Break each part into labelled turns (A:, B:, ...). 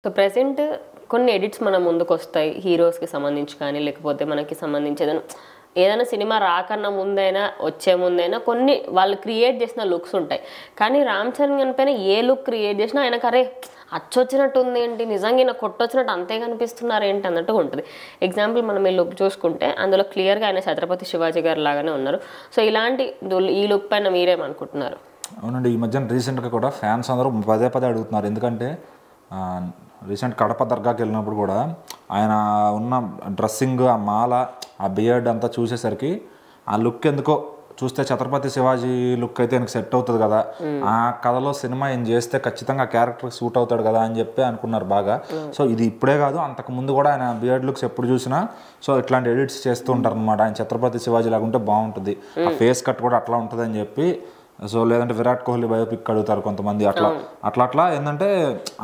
A: So present కొన్ని edits మన ముందుకొస్తాయి హీరోస్కి సంబంధించి కానీ లేకపోతే మనకి సంబంధించి ఏదైనా సినిమా రాకన్నా ముందైనా వచ్చే ముందైనా కొన్ని వాళ్ళు క్రియేట్ చేసిన లుక్స్ ఉంటాయి. కానీ రామ్ చరణ్ పైన ఏ లుక్ క్రియేట్ చేసినా ఆయనకు అరే అచ్చొచ్చినట్టు ఉంది ఏంటి, నిజంగా ఈయన కొట్టొచ్చినట్టు అంతే కనిపిస్తున్నారు ఏంటి అన్నట్టుగా ఉంటుంది. ఎగ్జాంపుల్ మనం ఈ లుక్ చూసుకుంటే అందులో క్లియర్గా ఆయన ఛత్రపతి శివాజీ గారు లాగానే ఉన్నారు. సో ఇలాంటి ఈ లుక్ పైన మీరేమనుకుంటున్నారు?
B: అవునండి, ఈ మధ్యన రీసెంట్గా కూడా ఫ్యాన్స్ అందరూ పదే పదే అడుగుతున్నారు. ఎందుకంటే రీసెంట్ కడప దర్గాకి వెళ్ళినప్పుడు కూడా ఆయన ఉన్న డ్రెస్సింగ్, ఆ మాల, ఆ బియర్డ్ అంతా చూసేసరికి ఆ లుక్ ఎందుకో చూస్తే ఛత్రపతి శివాజీ లుక్ అయితే ఆయనకు సెట్ అవుతుంది కదా, ఆ కథలో సినిమా ఏం చేస్తే ఖచ్చితంగా ఆ క్యారెక్టర్కి సూట్ అవుతాడు కదా అని చెప్పి అనుకున్నారు బాగా. సో ఇది ఇప్పుడే కాదు, అంతకు ముందు కూడా ఆయన బియర్డ్ లుక్స్ ఎప్పుడు చూసినా సో ఇట్లాంటి ఎడిట్స్ చేస్తూ ఉంటారు అనమాట. ఆయన ఛత్రపతి శివాజీ లాగా ఉంటే బాగుంటుంది, ఆ ఫేస్ కట్ కూడా అట్లా ఉంటుంది అని చెప్పి. సో లేదంటే విరాట్ కోహ్లీ బయోపిక్ అడుగుతారు కొంతమంది, అట్లా ఏంటంటే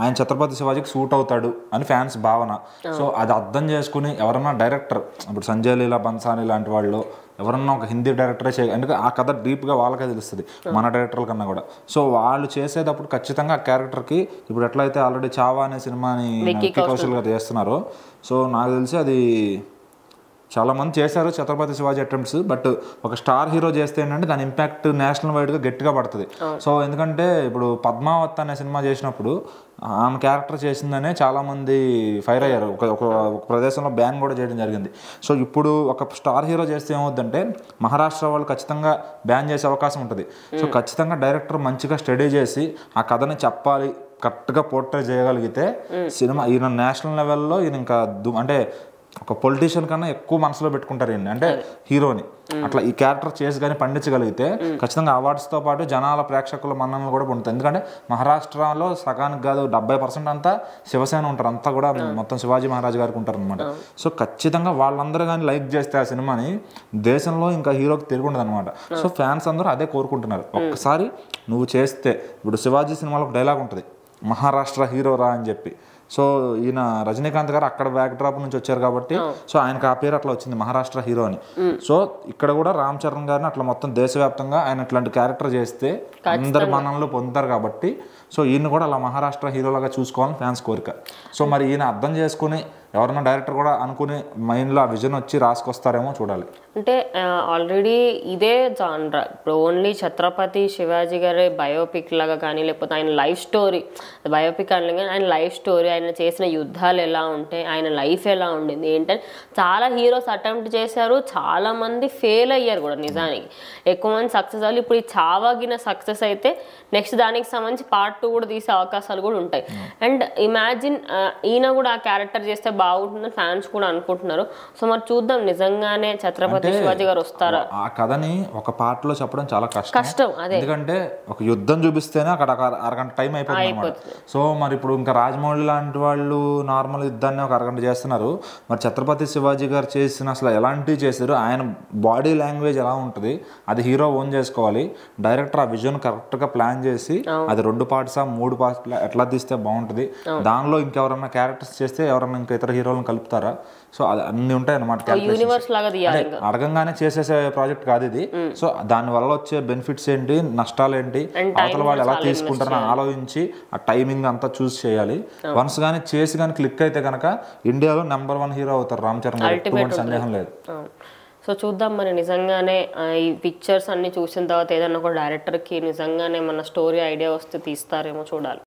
B: ఆయన ఛత్రపతి శివాజీకి సూట్ అవుతాడు అని ఫ్యాన్స్ భావన. సో అది అర్థం చేసుకుని ఎవరన్నా డైరెక్టర్, ఇప్పుడు సంజయ్ లీలా బన్సానీ లాంటి వాళ్ళు ఎవరన్నా ఒక హిందీ డైరెక్టరే ఎందుకంటే ఆ కథ డీప్గా వాళ్ళకే తెలుస్తుంది మన డైరెక్టర్ల కన్నా కూడా. సో వాళ్ళు చేసేటప్పుడు ఖచ్చితంగా ఆ క్యారెక్టర్కి, ఇప్పుడు ఎట్లయితే ఆల్రెడీ చావా అనే సినిమాని విక్కీ కౌశల్ గారు చేస్తున్నారో, సో నాకు తెలిసి అది చాలామంది చేశారు ఛత్రపతి శివాజీ అటెంప్ట్స్. బట్ ఒక స్టార్ హీరో చేస్తే ఏంటంటే దాని ఇంపాక్ట్ నేషనల్ వైడ్గా గట్టిగా పడుతుంది. సో ఎందుకంటే ఇప్పుడు పద్మావత్ అనే సినిమా చేసినప్పుడు ఆమె క్యారెక్టర్ చేసిందనే చాలామంది ఫైర్ అయ్యారు, ఒక ప్రదేశంలో బ్యాన్ కూడా చేయడం జరిగింది. సో ఇప్పుడు ఒక స్టార్ హీరో చేస్తే ఏమవుద్దంటే మహారాష్ట్ర వాళ్ళు ఖచ్చితంగా బ్యాన్ చేసే అవకాశం ఉంటుంది. సో ఖచ్చితంగా డైరెక్టర్ మంచిగా స్టడీ చేసి ఆ కథని చెప్పాలి, కరెక్ట్గా పోర్ట్రే చేయగలిగితే సినిమా ఈయన నేషనల్ లెవెల్లో ఈయన ఇంకా అంటే ఒక పొలిటీషియన్ కన్నా ఎక్కువ మనసులో పెట్టుకుంటారు ఈయన, అంటే హీరోని. అట్లా ఈ క్యారెక్టర్ చేసి కానీ పండించగలిగితే ఖచ్చితంగా అవార్డ్స్తో పాటు జనాల ప్రేక్షకుల మన్ననలు కూడా పొందుతాయి. ఎందుకంటే మహారాష్ట్రలో సగానికి కాదు 70% అంతా శివసేన ఉంటారు, అంతా కూడా మొత్తం శివాజీ మహారాజ్ గారికి ఉంటారు అనమాట. సో ఖచ్చితంగా వాళ్ళందరూ కానీ లైక్ చేస్తే ఆ సినిమాని దేశంలో ఇంకా హీరోకి తిరుగుండదు అనమాట. సో ఫ్యాన్స్ అందరూ అదే కోరుకుంటున్నారు. ఒక్కసారి నువ్వు చేస్తే, ఇప్పుడు శివాజీ సినిమాలో ఒక డైలాగ్ ఉంటుంది, మహారాష్ట్ర హీరో రా అని చెప్పి. సో ఈయన రజనీకాంత్ గారు అక్కడ బ్యాక్ డ్రాప్ నుంచి వచ్చారు కాబట్టి సో ఆయనకు ఆ పేరు అట్లా వచ్చింది, మహారాష్ట్ర హీరో అని. సో ఇక్కడ కూడా రామ్ చరణ్ గారిని అట్లా మొత్తం దేశవ్యాప్తంగా ఆయన ఇట్లాంటి క్యారెక్టర్ చేస్తే అందరు మన్ననలు పొందుతారు కాబట్టి సో ఈయన కూడా అలా మహారాష్ట్ర హీరోలాగా చూసుకోవాలని ఫ్యాన్స్ కోరిక. సో మరి ఈయన అర్థం చేసుకుని ఎవరన్నా డైరెక్టర్ కూడా అనుకుని మైండ్లో ఆ విజన్ వచ్చి రాసుకొస్తారేమో చూడాలి.
A: అంటే ఆల్రెడీ ఇదే జాన్రా, ఇప్పుడు ఓన్లీ ఛత్రపతి శివాజీ గారి బయోపిక్ లాగా కానీ లేకపోతే ఆయన లైఫ్ స్టోరీ, బయోపిక్ అనగా ఆయన లైఫ్ స్టోరీ, ఆయన చేసిన యుద్ధాలు ఎలా ఉంటాయి, ఆయన లైఫ్ ఎలా ఉండింది ఏంటని చాలా హీరోస్ అటెంప్ట్ చేశారు, చాలా మంది ఫెయిల్ అయ్యారు కూడా. నిజానికి ఎక్కువ మంది సక్సెస్ అవ్వాలి. ఇప్పుడు ఈ చావాగిన సక్సెస్ అయితే నెక్స్ట్ దానికి సంబంధించి పార్ట్ 2 కూడా తీసే అవకాశాలు కూడా ఉంటాయి. అండ్ ఇమాజిన్ ఈయన కూడా ఆ క్యారెక్టర్ చేస్తే బాగుంటుందని ఫ్యాన్స్ కూడా అనుకుంటున్నారు. సో మరి చూద్దాం నిజంగానే ఛత్రపతి శివాజీ గారు వస్తారా.
B: ఆ కథని ఒక పార్ట్ లో చెప్పడం చాలా కష్టం.
A: అదే
B: ఎందుకంటే ఒక యుద్ధం చూపిస్తేనే అక్కడ అరగంట టైం అయిపోతుంది. సో మరి ఇప్పుడు ఇంకా రాజమౌళి లాంటి వాళ్ళు నార్మల్ యుద్ధాన్ని ఒక అరగంట చేస్తున్నారు. మరి ఛత్రపతి శివాజీ గారు చేసిన అసలు ఎలాంటివి చేశారు, ఆయన బాడీ లాంగ్వేజ్ ఎలా ఉంటుంది, అది హీరో ఓన్ చేసుకోవాలి. డైరెక్టర్ ఆ విజన్ కరెక్ట్ గా ప్లాన్ చేసి అది 2 పార్ట్స్ 3 పార్ట్స్ ఎట్లా తీస్తే బాగుంటుంది, దానిలో ఇంకెవరన్నా క్యారెక్టర్స్ చేస్తే ఎవరన్నా ఇంకా ఇతర హీరోలను కలుపుతారా. సో అది అన్ని ఉంటాయి అన్నమాట. అడగంగానే చేసేసే ప్రాజెక్ట్ కాదు ఇది. సో దాని వల్ల వచ్చే బెనిఫిట్స్ ఏంటి, నష్టాలు ఏంటి, అవతల వాళ్ళు ఎలా తీసుకుంటారని ఆలోచించి ఆ టైమింగ్ అంతా చూస్ చేయాలి. వన్స్ కానీ చేసి కానీ క్లిక్ అయితే కనుక ఇండియాలో నెంబర్ 1 హీరో అవుతారు రామ్ చరణ్ గారు, ఎటువంటి సందేహం లేదు.
A: సో చూద్దాం మరి నిజంగానే ఈ పిక్చర్స్ అన్ని చూసిన తర్వాత ఏదన్నా ఒక డైరెక్టర్కి నిజంగానే మన స్టోరీ ఐడియా వస్తే తీస్తారేమో చూడాలి.